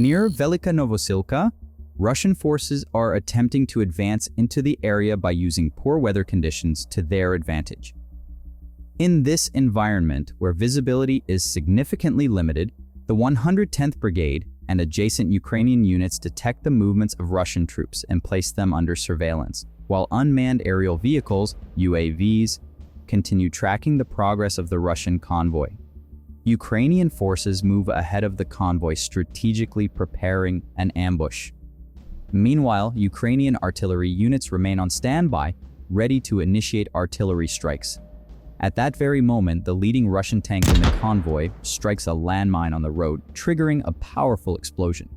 Near Velika Novosilka, Russian forces are attempting to advance into the area by using poor weather conditions to their advantage. In this environment, where visibility is significantly limited, the 110th Brigade and adjacent Ukrainian units detect the movements of Russian troops and place them under surveillance, while unmanned aerial vehicles, UAVs, continue tracking the progress of the Russian convoy. Ukrainian forces move ahead of the convoy, strategically preparing an ambush. Meanwhile, Ukrainian artillery units remain on standby, ready to initiate artillery strikes. At that very moment, the leading Russian tank in the convoy strikes a landmine on the road, triggering a powerful explosion.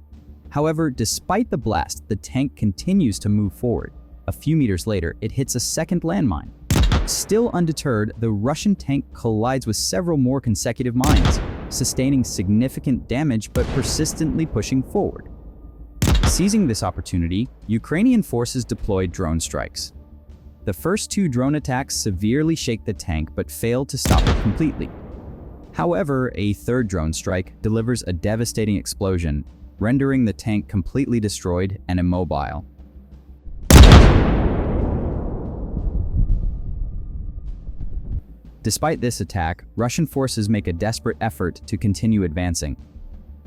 However, despite the blast, the tank continues to move forward. A few meters later, it hits a second landmine. Still undeterred, the Russian tank collides with several more consecutive mines, sustaining significant damage but persistently pushing forward. Seizing this opportunity, Ukrainian forces deploy drone strikes. The first two drone attacks severely shake the tank but fail to stop it completely. However, a third drone strike delivers a devastating explosion, rendering the tank completely destroyed and immobile. Despite this attack, Russian forces make a desperate effort to continue advancing.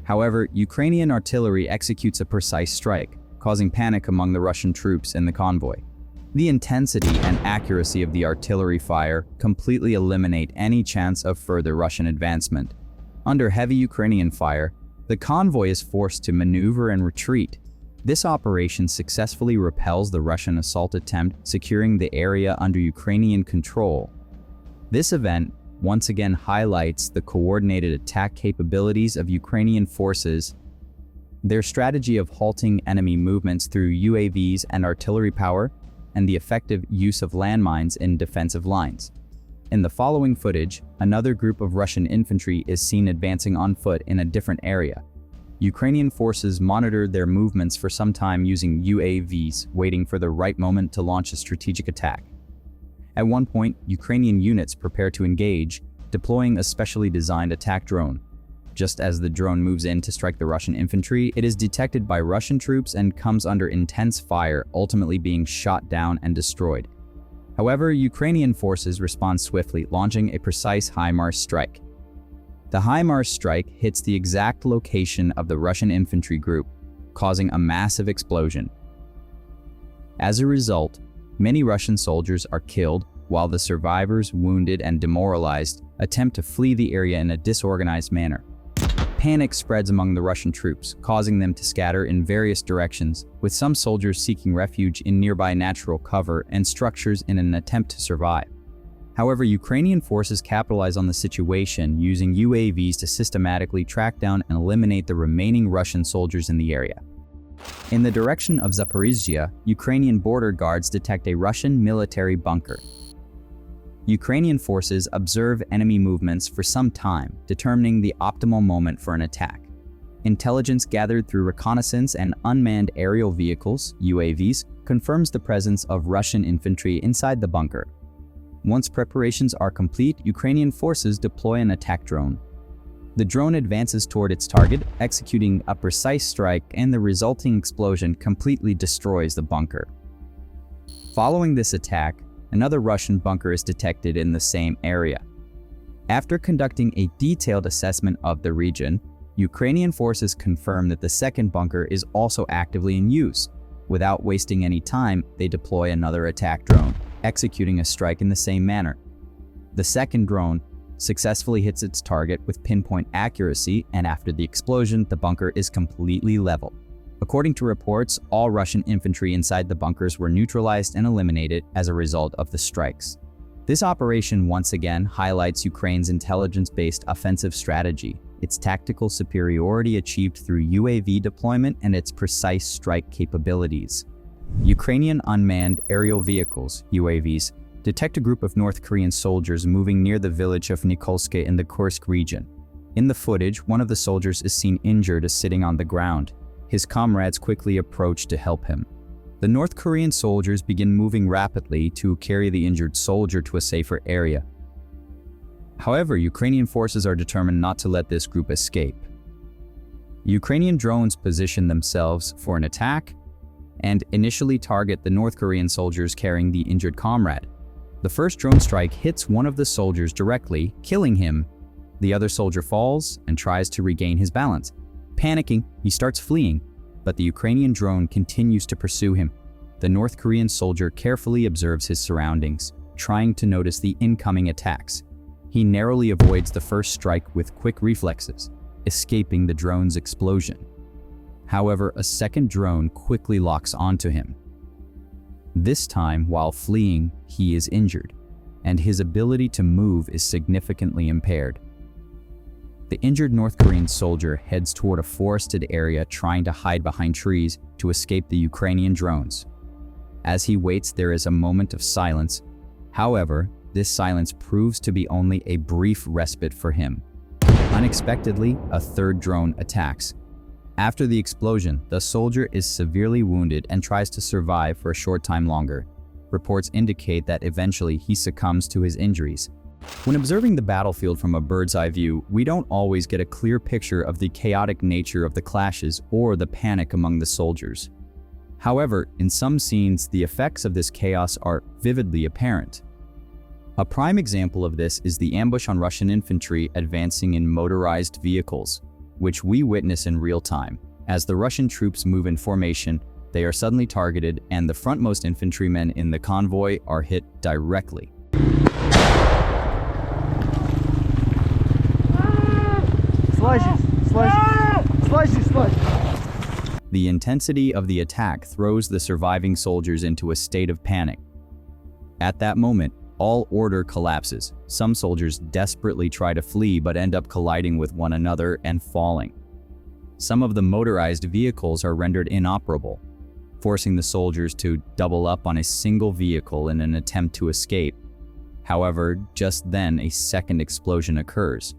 However, Ukrainian artillery executes a precise strike, causing panic among the Russian troops in the convoy. The intensity and accuracy of the artillery fire completely eliminate any chance of further Russian advancement. Under heavy Ukrainian fire, the convoy is forced to maneuver and retreat. This operation successfully repels the Russian assault attempt, securing the area under Ukrainian control. This event once again highlights the coordinated attack capabilities of Ukrainian forces. Their strategy of halting enemy movements through UAVs and artillery power, and the effective use of landmines in defensive lines. In the following footage, another group of Russian infantry is seen advancing on foot in a different area. Ukrainian forces monitor their movements for some time using UAVs, waiting for the right moment to launch a strategic attack. At one point, Ukrainian units prepare to engage, deploying a specially designed attack drone. Just as the drone moves in to strike the Russian infantry, it is detected by Russian troops and comes under intense fire, ultimately being shot down and destroyed. However, Ukrainian forces respond swiftly, launching a precise HIMARS strike. The HIMARS strike hits the exact location of the Russian infantry group, causing a massive explosion. As a result, many Russian soldiers are killed, while the survivors, wounded and demoralized, attempt to flee the area in a disorganized manner. Panic spreads among the Russian troops, causing them to scatter in various directions, with some soldiers seeking refuge in nearby natural cover and structures in an attempt to survive. However, Ukrainian forces capitalize on the situation, using UAVs to systematically track down and eliminate the remaining Russian soldiers in the area. In the direction of Zaporizhzhia, Ukrainian border guards detect a Russian military bunker. Ukrainian forces observe enemy movements for some time, determining the optimal moment for an attack. Intelligence gathered through reconnaissance and unmanned aerial vehicles, UAVs, confirms the presence of Russian infantry inside the bunker. Once preparations are complete, Ukrainian forces deploy an attack drone. The drone advances toward its target, executing a precise strike, and the resulting explosion completely destroys the bunker. Following this attack, another Russian bunker is detected in the same area. After conducting a detailed assessment of the region, Ukrainian forces confirm that the second bunker is also actively in use. Without wasting any time, they deploy another attack drone, executing a strike in the same manner. The second drone successfully hits its target with pinpoint accuracy, and after the explosion, the bunker is completely level. According to reports, all Russian infantry inside the bunkers were neutralized and eliminated as a result of the strikes. This operation once again highlights Ukraine's intelligence-based offensive strategy, its tactical superiority achieved through UAV deployment, and its precise strike capabilities. Ukrainian unmanned aerial vehicles, UAVs, detect a group of North Korean soldiers moving near the village of Nikolske in the Kursk region. In the footage, one of the soldiers is seen injured sitting on the ground. His comrades quickly approach to help him. The North Korean soldiers begin moving rapidly to carry the injured soldier to a safer area. However, Ukrainian forces are determined not to let this group escape. Ukrainian drones position themselves for an attack and initially target the North Korean soldiers carrying the injured comrade. The first drone strike hits one of the soldiers directly, killing him. The other soldier falls and tries to regain his balance. Panicking, he starts fleeing, but the Ukrainian drone continues to pursue him. The North Korean soldier carefully observes his surroundings, trying to notice the incoming attacks. He narrowly avoids the first strike with quick reflexes, escaping the drone's explosion. However, a second drone quickly locks onto him. This time, while fleeing, he is injured, and his ability to move is significantly impaired. The injured North Korean soldier heads toward a forested area, trying to hide behind trees to escape the Ukrainian drones. As he waits, there is a moment of silence. However, this silence proves to be only a brief respite for him. Unexpectedly, a third drone attacks. After the explosion, the soldier is severely wounded and tries to survive for a short time longer. Reports indicate that eventually he succumbs to his injuries. When observing the battlefield from a bird's eye view, we don't always get a clear picture of the chaotic nature of the clashes or the panic among the soldiers. However, in some scenes, the effects of this chaos are vividly apparent. A prime example of this is the ambush on Russian infantry advancing in motorized vehicles, which we witness in real time. As the Russian troops move in formation, they are suddenly targeted, and the frontmost infantrymen in the convoy are hit directly. The intensity of the attack throws the surviving soldiers into a state of panic. At that moment, all order collapses. Some soldiers desperately try to flee but end up colliding with one another and falling. Some of the motorized vehicles are rendered inoperable, forcing the soldiers to double up on a single vehicle in an attempt to escape. However, just then a second explosion occurs.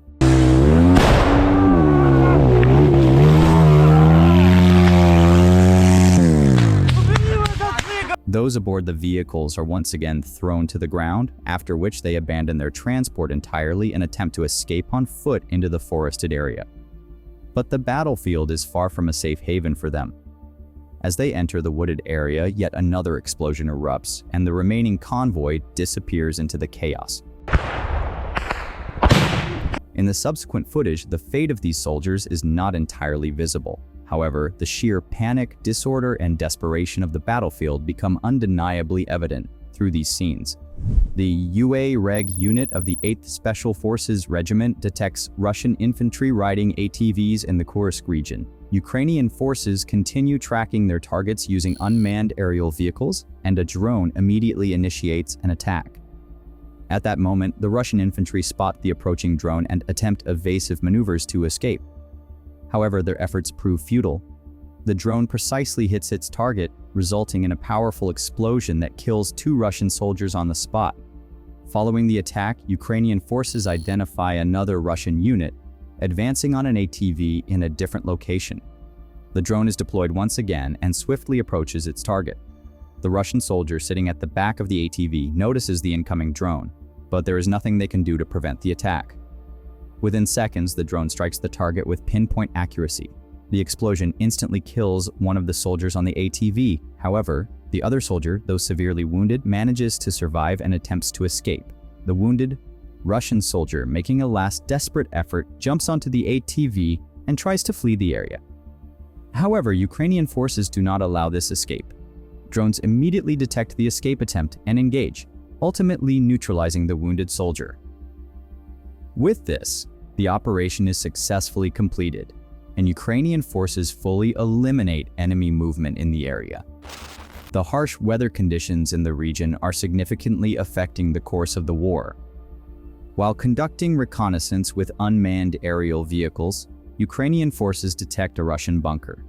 Those aboard the vehicles are once again thrown to the ground, after which they abandon their transport entirely and attempt to escape on foot into the forested area. But the battlefield is far from a safe haven for them. As they enter the wooded area, yet another explosion erupts, and the remaining convoy disappears into the chaos. In the subsequent footage, the fate of these soldiers is not entirely visible. However, the sheer panic, disorder, and desperation of the battlefield become undeniably evident through these scenes. The UA Reg unit of the 8th Special Forces Regiment detects Russian infantry riding ATVs in the Kursk region. Ukrainian forces continue tracking their targets using unmanned aerial vehicles, and a drone immediately initiates an attack. At that moment, the Russian infantry spot the approaching drone and attempt evasive maneuvers to escape. However, their efforts prove futile. The drone precisely hits its target, resulting in a powerful explosion that kills 2 Russian soldiers on the spot. Following the attack, Ukrainian forces identify another Russian unit, advancing on an ATV in a different location. The drone is deployed once again and swiftly approaches its target. The Russian soldier sitting at the back of the ATV notices the incoming drone, but there is nothing they can do to prevent the attack. Within seconds, the drone strikes the target with pinpoint accuracy. The explosion instantly kills one of the soldiers on the ATV. However, the other soldier, though severely wounded, manages to survive and attempts to escape. The wounded Russian soldier, making a last desperate effort, jumps onto the ATV and tries to flee the area. However, Ukrainian forces do not allow this escape. Drones immediately detect the escape attempt and engage, ultimately neutralizing the wounded soldier. With this, the operation is successfully completed, and Ukrainian forces fully eliminate enemy movement in the area. The harsh weather conditions in the region are significantly affecting the course of the war. While conducting reconnaissance with unmanned aerial vehicles, Ukrainian forces detect a Russian bunker.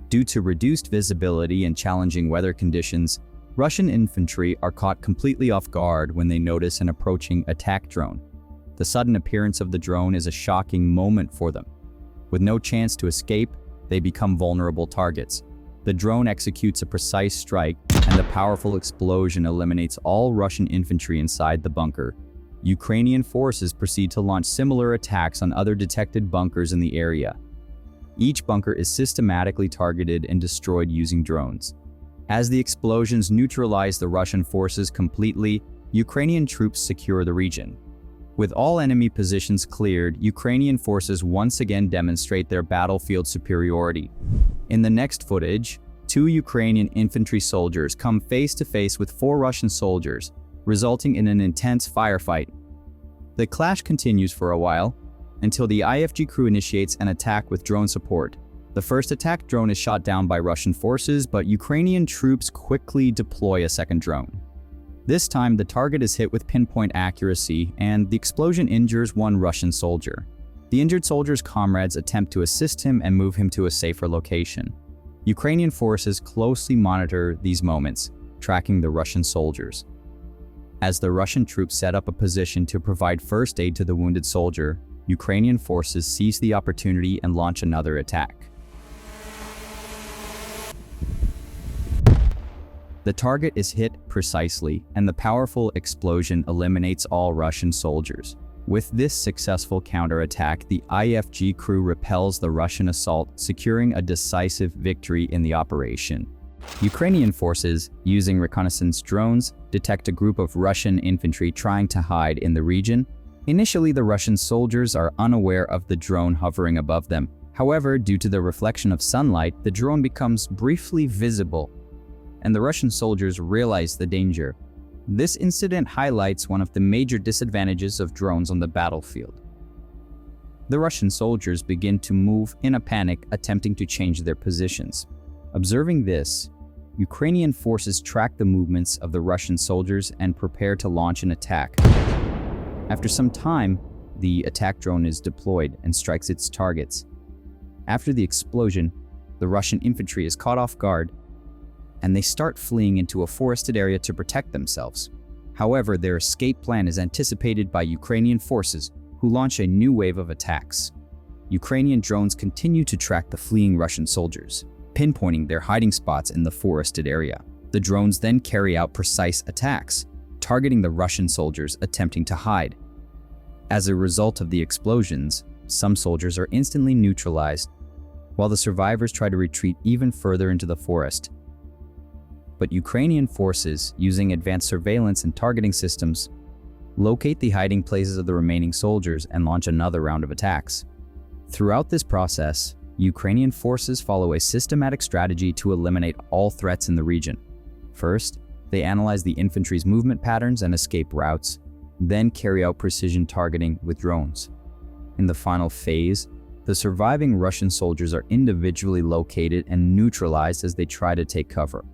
Due to reduced visibility and challenging weather conditions, Russian infantry are caught completely off guard when they notice an approaching attack drone. The sudden appearance of the drone is a shocking moment for them. With no chance to escape, they become vulnerable targets. The drone executes a precise strike, and the powerful explosion eliminates all Russian infantry inside the bunker. Ukrainian forces proceed to launch similar attacks on other detected bunkers in the area. Each bunker is systematically targeted and destroyed using drones. As the explosions neutralize the Russian forces completely, Ukrainian troops secure the region. With all enemy positions cleared, Ukrainian forces once again demonstrate their battlefield superiority. In the next footage, 2 Ukrainian infantry soldiers come face to face with 4 Russian soldiers, resulting in an intense firefight. The clash continues for a while, until the IFG crew initiates an attack with drone support. The first attack drone is shot down by Russian forces, but Ukrainian troops quickly deploy a second drone. This time, the target is hit with pinpoint accuracy, and the explosion injures 1 Russian soldier. The injured soldier's comrades attempt to assist him and move him to a safer location. Ukrainian forces closely monitor these moments, tracking the Russian soldiers. As the Russian troops set up a position to provide first aid to the wounded soldier, Ukrainian forces seize the opportunity and launch another attack. The target is hit precisely, and the powerful explosion eliminates all Russian soldiers. With this successful counterattack, the IFG crew repels the Russian assault, securing a decisive victory in the operation. Ukrainian forces, using reconnaissance drones, detect a group of Russian infantry trying to hide in the region. Initially, the Russian soldiers are unaware of the drone hovering above them. However, due to the reflection of sunlight, the drone becomes briefly visible, and the Russian soldiers realize the danger. This incident highlights one of the major disadvantages of drones on the battlefield. The Russian soldiers begin to move in a panic, attempting to change their positions. Observing this, Ukrainian forces track the movements of the Russian soldiers and prepare to launch an attack. After some time, the attack drone is deployed and strikes its targets. After the explosion, the Russian infantry is caught off guard, and they start fleeing into a forested area to protect themselves. However, their escape plan is anticipated by Ukrainian forces, who launch a new wave of attacks. Ukrainian drones continue to track the fleeing Russian soldiers, pinpointing their hiding spots in the forested area. The drones then carry out precise attacks, targeting the Russian soldiers attempting to hide. As a result of the explosions, some soldiers are instantly neutralized, while the survivors try to retreat even further into the forest. But Ukrainian forces, using advanced surveillance and targeting systems, locate the hiding places of the remaining soldiers and launch another round of attacks. Throughout this process, Ukrainian forces follow a systematic strategy to eliminate all threats in the region. First, they analyze the infantry's movement patterns and escape routes, then carry out precision targeting with drones. In the final phase, the surviving Russian soldiers are individually located and neutralized as they try to take cover.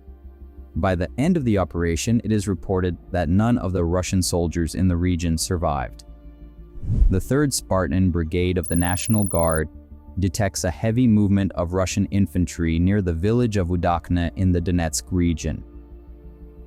By the end of the operation, it is reported that none of the Russian soldiers in the region survived. The 3rd Spartan Brigade of the National Guard detects a heavy movement of Russian infantry near the village of Udakna in the Donetsk region.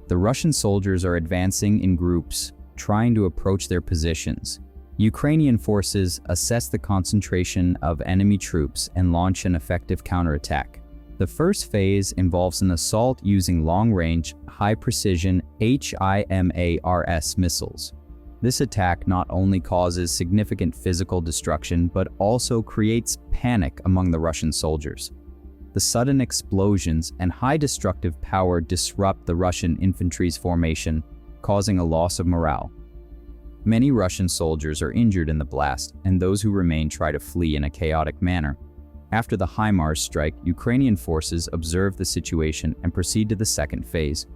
The Russian soldiers are advancing in groups, trying to approach their positions. Ukrainian forces assess the concentration of enemy troops and launch an effective counterattack. The first phase involves an assault using long-range, high-precision HIMARS missiles. This attack not only causes significant physical destruction, but also creates panic among the Russian soldiers. The sudden explosions and high destructive power disrupt the Russian infantry's formation, causing a loss of morale. Many Russian soldiers are injured in the blast, and those who remain try to flee in a chaotic manner. After the HIMARS strike, Ukrainian forces observe the situation and proceed to the second phase.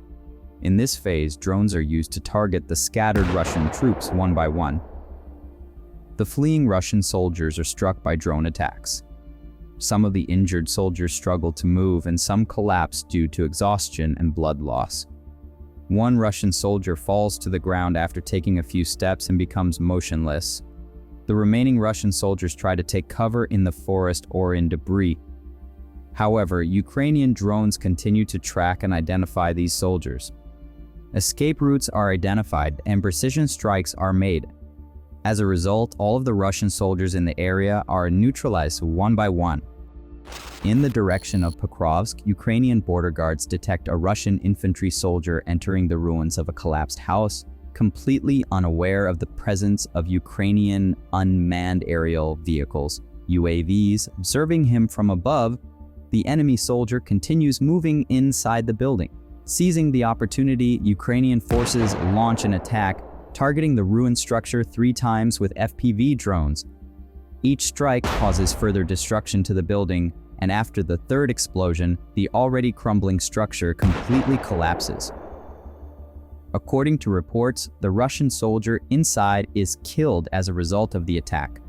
In this phase, drones are used to target the scattered Russian troops one by one. The fleeing Russian soldiers are struck by drone attacks. Some of the injured soldiers struggle to move, and some collapse due to exhaustion and blood loss. One Russian soldier falls to the ground after taking a few steps and becomes motionless. The remaining Russian soldiers try to take cover in the forest or in debris. However, Ukrainian drones continue to track and identify these soldiers. Escape routes are identified and precision strikes are made. As a result, all of the Russian soldiers in the area are neutralized one by one. In the direction of Pokrovsk, Ukrainian border guards detect a Russian infantry soldier entering the ruins of a collapsed house, completely unaware of the presence of Ukrainian unmanned aerial vehicles. UAVs, observing him from above, the enemy soldier continues moving inside the building. Seizing the opportunity, Ukrainian forces launch an attack, targeting the ruined structure 3 times with FPV drones. Each strike causes further destruction to the building, and after the 3rd explosion, the already crumbling structure completely collapses. According to reports, the Russian soldier inside is killed as a result of the attack.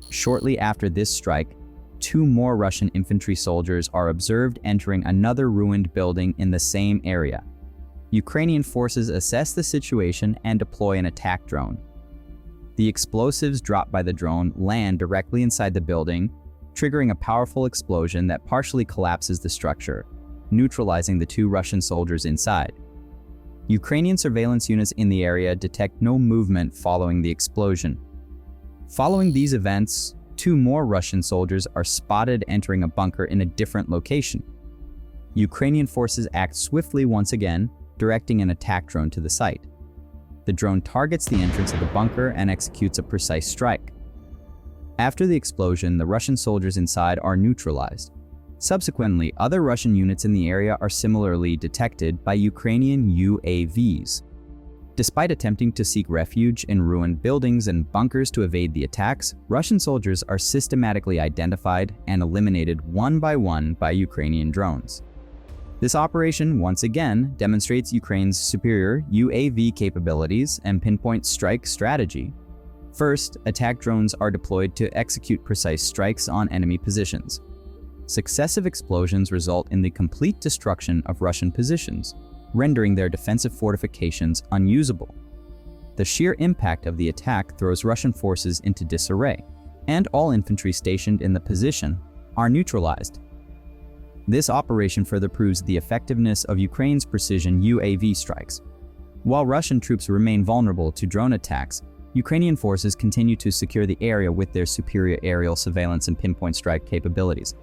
Shortly after this strike, 2 more Russian infantry soldiers are observed entering another ruined building in the same area. Ukrainian forces assess the situation and deploy an attack drone. The explosives dropped by the drone land directly inside the building, triggering a powerful explosion that partially collapses the structure, neutralizing the 2 Russian soldiers inside. Ukrainian surveillance units in the area detect no movement following the explosion. Following these events, 2 more Russian soldiers are spotted entering a bunker in a different location. Ukrainian forces act swiftly once again, directing an attack drone to the site. The drone targets the entrance of the bunker and executes a precise strike. After the explosion, the Russian soldiers inside are neutralized. Subsequently, other Russian units in the area are similarly detected by Ukrainian UAVs. Despite attempting to seek refuge in ruined buildings and bunkers to evade the attacks, Russian soldiers are systematically identified and eliminated one by Ukrainian drones. This operation once again demonstrates Ukraine's superior UAV capabilities and pinpoint strike strategy. First, attack drones are deployed to execute precise strikes on enemy positions. Successive explosions result in the complete destruction of Russian positions, rendering their defensive fortifications unusable. The sheer impact of the attack throws Russian forces into disarray, and all infantry stationed in the position are neutralized. This operation further proves the effectiveness of Ukraine's precision UAV strikes. While Russian troops remain vulnerable to drone attacks, Ukrainian forces continue to secure the area with their superior aerial surveillance and pinpoint strike capabilities.